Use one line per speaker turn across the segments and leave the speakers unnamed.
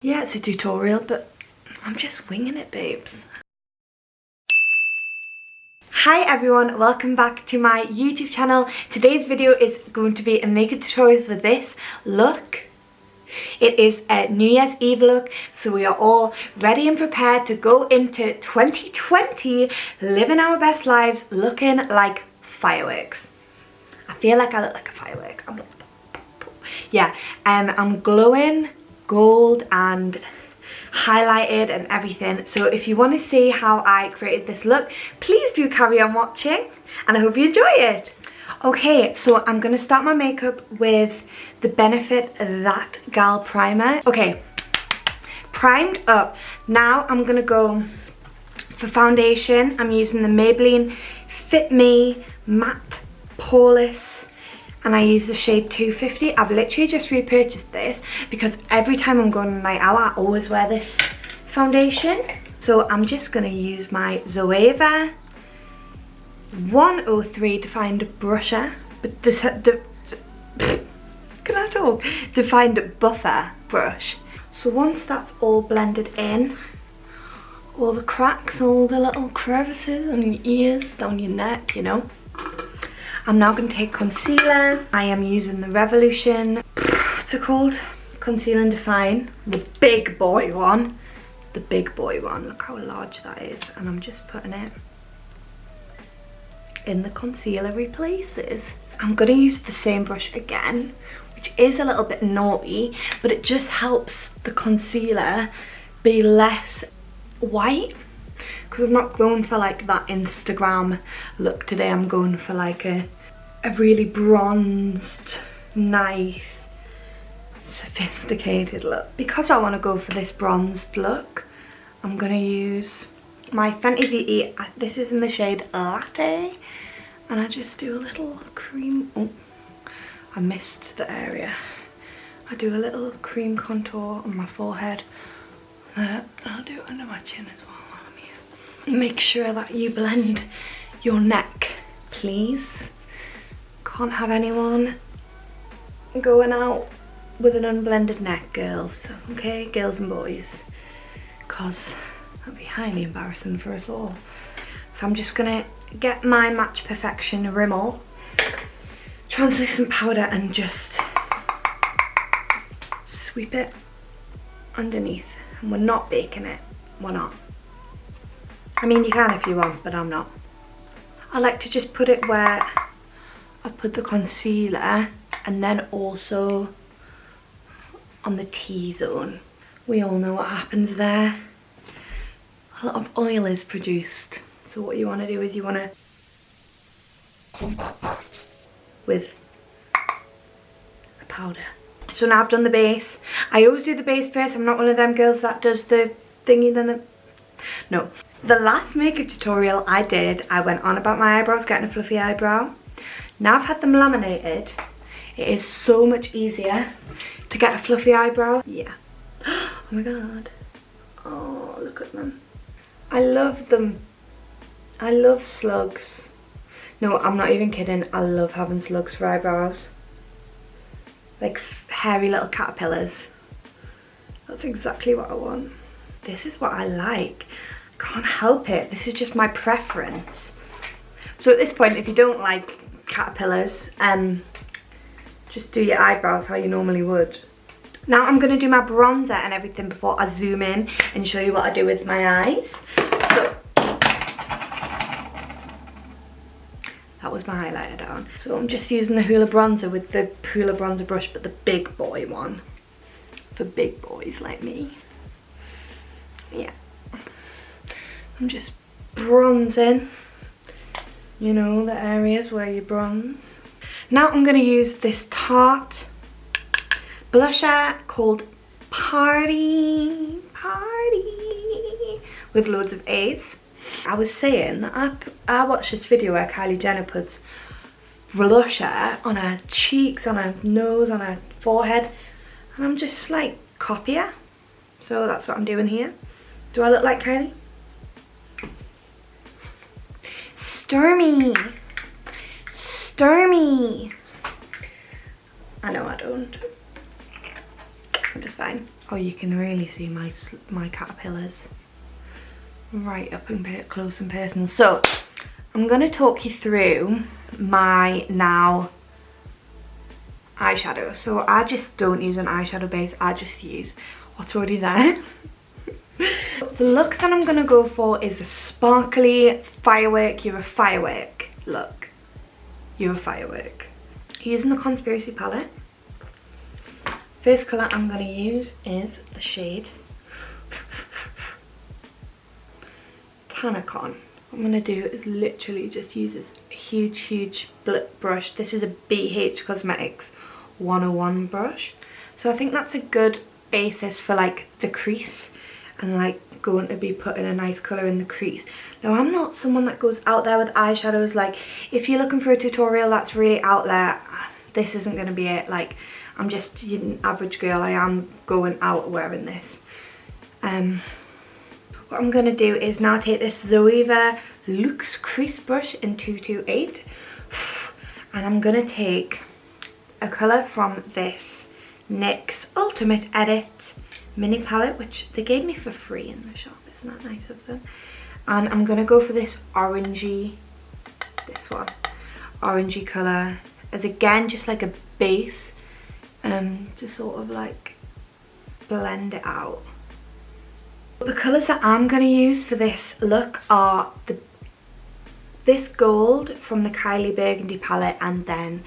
Yeah, it's a tutorial, but I'm just winging it, babes. Hi everyone, welcome back to my YouTube channel. Today's video is going to be a makeup tutorial for this look. It is a New Year's Eve look, so we are all ready and prepared to go into 2020 living our best lives looking like fireworks. I feel like I look like a firework. I'm glowing gold and highlighted and everything. So if you want to see how I created this look, please do carry on watching and I hope you enjoy it. Okay, so I'm going to start my makeup with the Benefit That Gal primer. Okay, primed up. Now I'm going to go for foundation. I'm using the Maybelline Fit Me Matte Poreless and I use the shade 250. I've literally just repurchased this because every time I'm going on a night out I always wear this foundation. So I'm just going to use my Zoeva 103 Defined Brusher, but Defined Buffer brush. So once that's all blended in, all the cracks, all the little crevices on your ears, down your neck, you know, I'm now going to take concealer. I am using the Revolution, what's it called? Conceal and Define, the big boy one. The big boy one, look how large that is. And I'm just putting it in the concealery places. I'm going to use the same brush again, which is a little bit naughty, but it just helps the concealer be less white. Because I'm not going for like that Instagram look today. I'm going for like a really bronzed, nice, sophisticated look. Because I want to go for this bronzed look, I'm going to use my Fenty Beauty. This is in the shade Latte. And I just do a little cream. Oh, I missed the area. I do a little cream contour on my forehead. There. I'll do it under my chin as well while I'm here. Make sure that you blend your neck, please. Can't have anyone going out with an unblended neck, girls. Okay, girls and boys. Because that'd be highly embarrassing for us all. So I'm just gonna get my Match Perfection Rimmel translucent powder and just sweep it underneath. And we're not baking it, we're not. I mean, you can if you want, but I'm not. I like to just put it where I put the concealer and then also on the T-zone. We all know what happens there. A lot of oil is produced. So what you want to do is you want to combat that with the powder. So now I've done the base. I always do the base first. I'm not one of them girls that does the thingy then the... No. The last makeup tutorial I did, I went on about my eyebrows, getting a fluffy eyebrow. Now I've had them laminated, it is so much easier to get a fluffy eyebrow. Yeah. Oh my god. Oh, look at them. I love them. I love slugs. No, I'm not even kidding. I love having slugs for eyebrows. Like hairy little caterpillars. That's exactly what I want. This is what I like. I can't help it. This is just my preference. So at this point, if you don't like caterpillars, just do your eyebrows how you normally would. Now I'm going to do my bronzer and everything before I zoom in and show you what I do with my eyes. So that was my highlighter down. So I'm just using the Hoola bronzer with the Hoola bronzer brush, but the big boy one. For big boys like me. Yeah. I'm just bronzing. You know, the areas where you bronze. Now I'm going to use this Tarte blusher called Party with loads of A's. I was saying that I watched this video where Kylie Jenner puts blusher on her cheeks, on her nose, on her forehead, and I'm just like, copy her. So that's what I'm doing here. Do I look like Kylie? Stormy. Stormy. I know I don't. I'm just fine. Oh, you can really see my caterpillars right up and close and personal. So I'm going to talk you through my now eyeshadow. So I just don't use an eyeshadow base, I just use what's already there. The look that I'm going to go for is a sparkly firework. You're a firework look. You're a firework. Using the Conspiracy palette. First colour I'm going to use is the shade Tanacon. What I'm going to do is literally just use this huge brush. This is a BH Cosmetics 101 brush. So I think that's a good basis for like the crease and like going to be putting a nice colour in the crease. Now I'm not someone that goes out there with eyeshadows. Like if you're looking for a tutorial that's really out there, this isn't going to be it. Like I'm just an average girl. I am going out wearing this. What I'm going to do is now take this Zoeva Luxe Crease Brush in 228 and I'm going to take a colour from this NYX Ultimate Edit mini palette, which they gave me for free in the shop. Isn't that nice of them? And I'm going to go for this orangey, this one, orangey colour as again just like a base to sort of like blend it out. The colours that I'm going to use for this look are this gold from the Kylie Burgundy palette, and then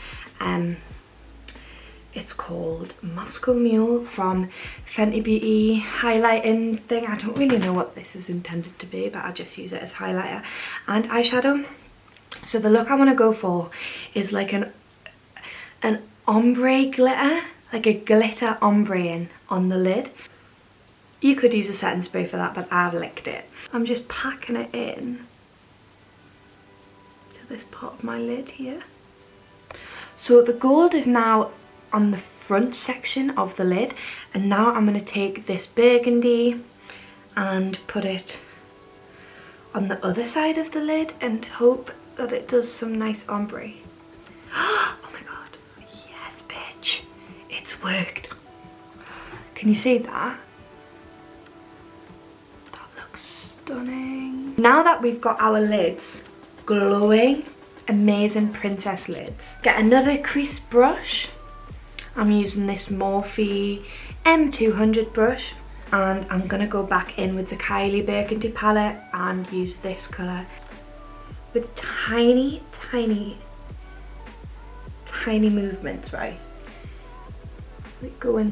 it's called Moscow Mule from Fenty Beauty highlighting thing. I don't really know what this is intended to be, but I just use it as highlighter and eyeshadow. So the look I want to go for is like an ombre glitter, like a glitter ombre on the lid. You could use a setting spray for that, but I've licked it. I'm just packing it in to this part of my lid here. So the gold is now on the front section of the lid, and now I'm going to take this burgundy and put it on the other side of the lid and hope that it does some nice ombre. Oh my god, yes bitch, it's worked. Can you see that? Stunning. Now that we've got our lids glowing, amazing princess lids, get another crease brush. I'm using this Morphe M200 brush, and I'm gonna go back in with the Kylie Burgundy palette and use this colour with tiny movements, right? Like go in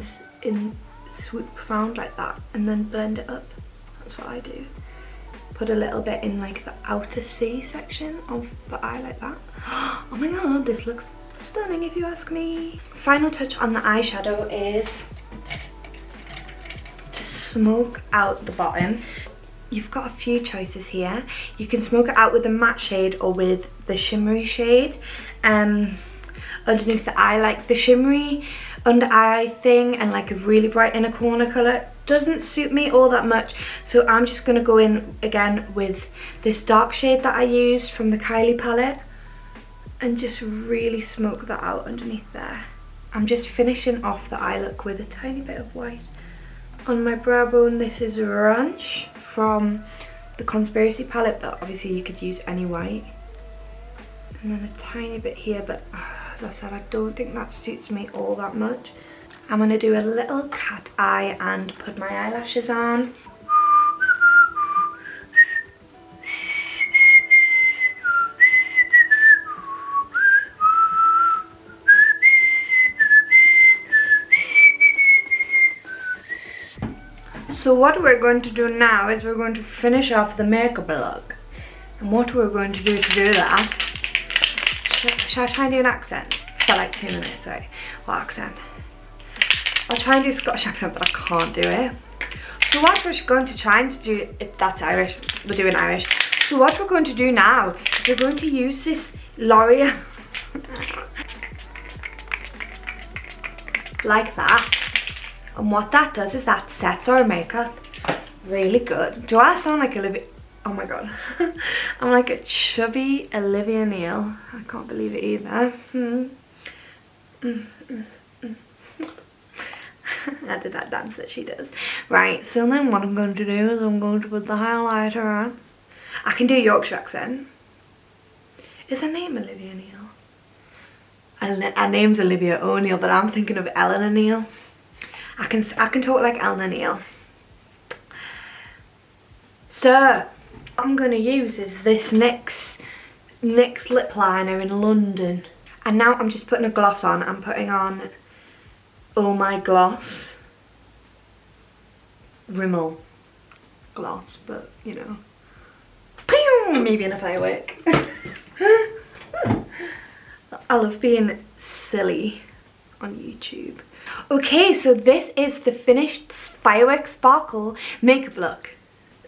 swoop around like that and then blend it up. That's what I do. Put a little bit in like the outer C section of the eye like that. Oh my god, this looks stunning if you ask me. Final touch on the eyeshadow is to smoke out the bottom. You've got a few choices here. You can smoke it out with the matte shade or with the shimmery shade underneath the eye. Like the shimmery under eye thing and like a really bright inner corner colour doesn't suit me all that much, so I'm just going to go in again with this dark shade that I used from the Kylie palette and just really smoke that out underneath there. I'm just finishing off the eye look with a tiny bit of white on my brow bone. This is Ranch from the Conspiracy palette, but obviously you could use any white. And then a tiny bit here, but as I said, I don't think that suits me all that much. I'm going to do a little cat eye and put my eyelashes on. So what we're going to do now is we're going to finish off the makeup look. And what we're going to do that, shall I try and do an accent for like 2 minutes? Sorry, what accent? I'll try and do a Scottish accent, but I can't do it. So what we're going to try and do, that's Irish, we're doing Irish. So what we're going to do now is we're going to use this L'Oreal, like that. And what that does is that sets our makeup really good. Do I sound like Olivia? Oh my god. I'm like a chubby Olivia Neal. I can't believe it either. I did that dance that she does. Right, so then what I'm going to do is I'm going to put the highlighter on. I can do Yorkshire accent. Is her name Olivia Neal? Her name's Olivia O'Neill, but I'm thinking of Eleanor Neal. I can talk like Eleanor Neal. So what I'm going to use is this NYX lip liner in London. And now I'm just putting a gloss on. I'm putting on Oh My Gloss Rimmel gloss, but you know, maybe in a firework. I love being silly on YouTube. Okay, so this is the finished Firework Sparkle makeup look.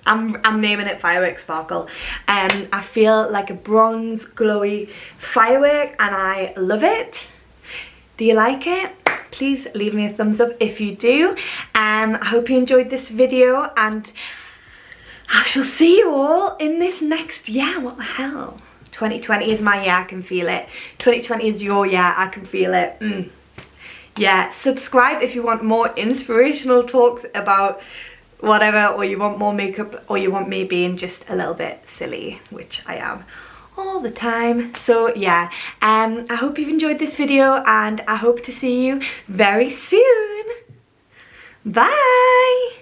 I'm naming it Firework Sparkle. I feel like a bronze glowy firework and I love it. Do you like it? Please leave me a thumbs up if you do. I hope you enjoyed this video and I shall see you all in this next year. What the hell? 2020 is my year, I can feel it. 2020 is your year, I can feel it. Yeah, subscribe if you want more inspirational talks about whatever, or you want more makeup, or you want me being just a little bit silly, which I am all the time. So yeah, I hope you've enjoyed this video and I hope to see you very soon. Bye!